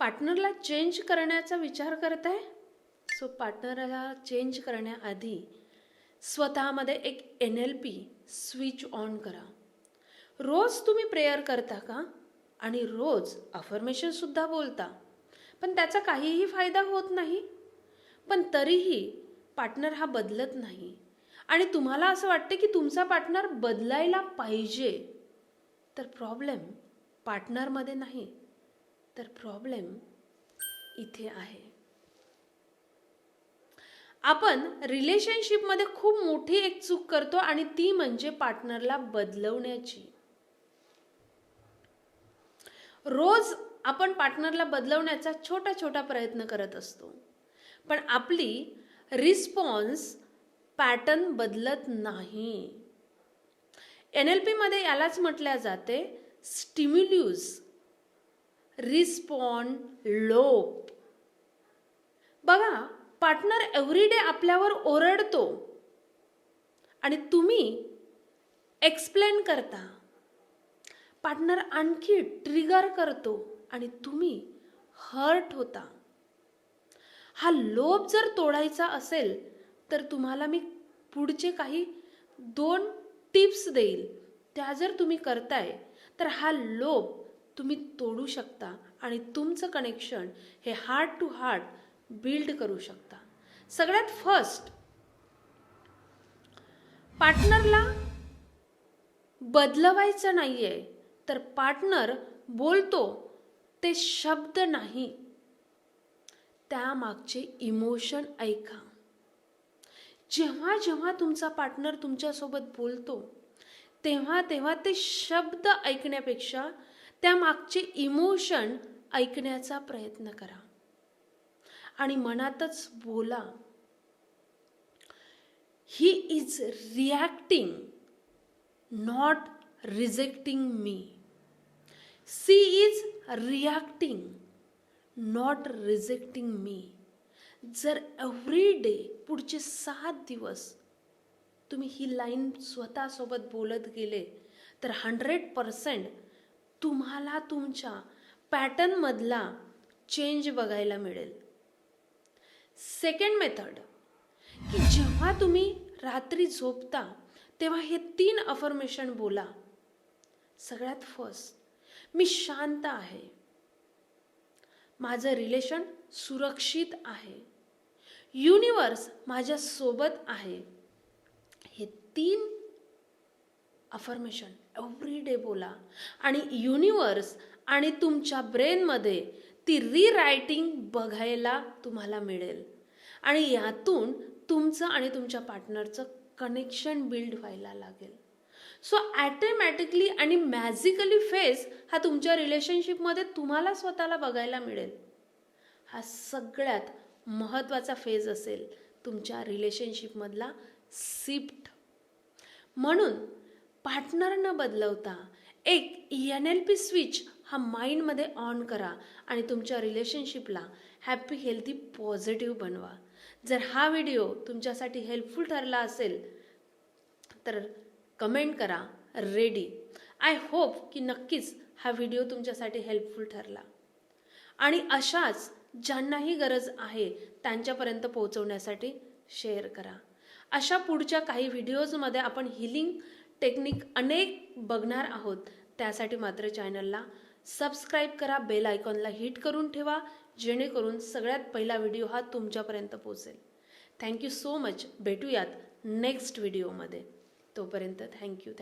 पार्टनरला change करण्याचा विचार करताय? सो पार्टनरला चेंज करण्याआधी स्वतःमध्ये एक NLP स्विच ऑन करा. रोज तुम्ही प्रेयर करता का? आणि रोज अफर्मेशनसुद्धा बोलता, पण त्याचा काहीही फायदा होत नाही. पण तरीही पार्टनर हा बदलत नाही आणि तुम्हाला असं वाटते की तुमचा पार्टनर बदलायला पाहिजे. तर प्रॉब्लेम पार्टनरमध्ये नाही, तर प्रॉब्लेम इथे आहे. आपण रिलेशनशिपमध्ये खूप मोठी एक चूक करतो आणि ती म्हणजे पार्टनरला बदलवण्याची. रोज आपण पार्टनरला बदलवण्याचा छोटा छोटा प्रयत्न करत असतो, पण आपली रिस्पॉन्स पॅटर्न बदलत नाही. NLP मध्ये यालाच म्हटल्या जाते स्टिम्युलस रिस्पॉन्ड लोप. बघा, पार्टनर एव्हरीडे आपल्यावर ओरडतो आणि तुम्ही एक्सप्लेन करता. पार्टनर आणखी ट्रिगर करतो आणि तुम्ही हर्ट होता. हा लोभ जर तोडायचा असेल तर तुम्हाला मी पुढचे काही 2 टिप्स देईल. त्या जर तुम्ही करताय तर हा लोभ तुम्ही तोडू शकता आणि तुमचं कनेक्शन हे हार्ट टू हार्ट बिल्ड करू शकता. सगळ्यात फर्स्ट, पार्टनरला बदलवायचं नाहीये, तर पार्टनर बोलतो ते शब्द नाही, त्यामागचे इमोशन ऐका. जेव्हा जेव्हा तुमचा पार्टनर तुमच्यासोबत बोलतो तेव्हा तेव्हा ते शब्द ऐकण्यापेक्षा त्यामागचे इमोशन ऐकण्याचा प्रयत्न करा आणि मनातच बोला, he is reacting, not rejecting me. She is reacting, not rejecting me. जर एव्हरी डे पुढचे 7 दिवस तुम्ही ही लाईन स्वतःसोबत बोलत गेले तर 100% तुम्हाला तुमच्या पॅटर्नमधला चेंज बघायला मिळेल. सेकंड मेथड, की जेव्हा तुम्ही रात्री झोपता तेव्हा हे 3 अफर्मेशन बोला. सगळ्यात फर्स्ट, मी शांत आहे, माझं रिलेशन सुरक्षित आहे, युनिवर्स माझ्या सोबत आहे. हे 3 अफर्मेशन एव्हरी डे बोला आणि युनिवर्स आणि तुमच्या ब्रेनमध्ये ती रीरायटिंग बघायला तुम्हाला मिळेल आणि यातून तुमचं आणि तुमच्या पार्टनरचं कनेक्शन बिल्ड व्हायला लागेल. सो ॲटोमॅटिकली आणि मॅजिकली फेस हा तुमच्या रिलेशनशिपमध्ये तुम्हाला स्वतःला बघायला मिळेल. हा सगळ्यात महत्त्वाचा फेज असेल तुमच्या रिलेशनशिपमधला शिफ्ट. म्हणून पार्टनर न बदलवता एक NLP स्विच हा माइंडमध्ये ऑन करा आणि तुमच्या रिलेशनशिपला हॅपी, हेल्थी, पॉझिटिव्ह बनवा. जर हा व्हिडिओ तुमच्यासाठी हेल्पफुल ठरला असेल तर कमेंट करा रेडी. आय होप की नक्कीच हा व्हिडिओ तुमच्यासाठी हेल्पफुल ठरला आणि अशाच ज्यांनाही गरज आहे त्यांच्यापर्यंत पोहोचवण्यासाठी शेअर करा. अशा पुढच्या काही व्हिडिओजमध्ये आपण हिलिंग टेक्निक अनेक बघणार आहोत. त्यासाठी मात्र चॅनलला सबस्क्राईब करा, बेल आयकॉनला हिट करून ठेवा, जेणेकरून सगळ्यात पहिला व्हिडिओ हा तुमच्यापर्यंत पोहोचेल. Thank you so much. भेटूयात नेक्स्ट व्हिडिओमध्ये. तोपर्यंत थँक्यू.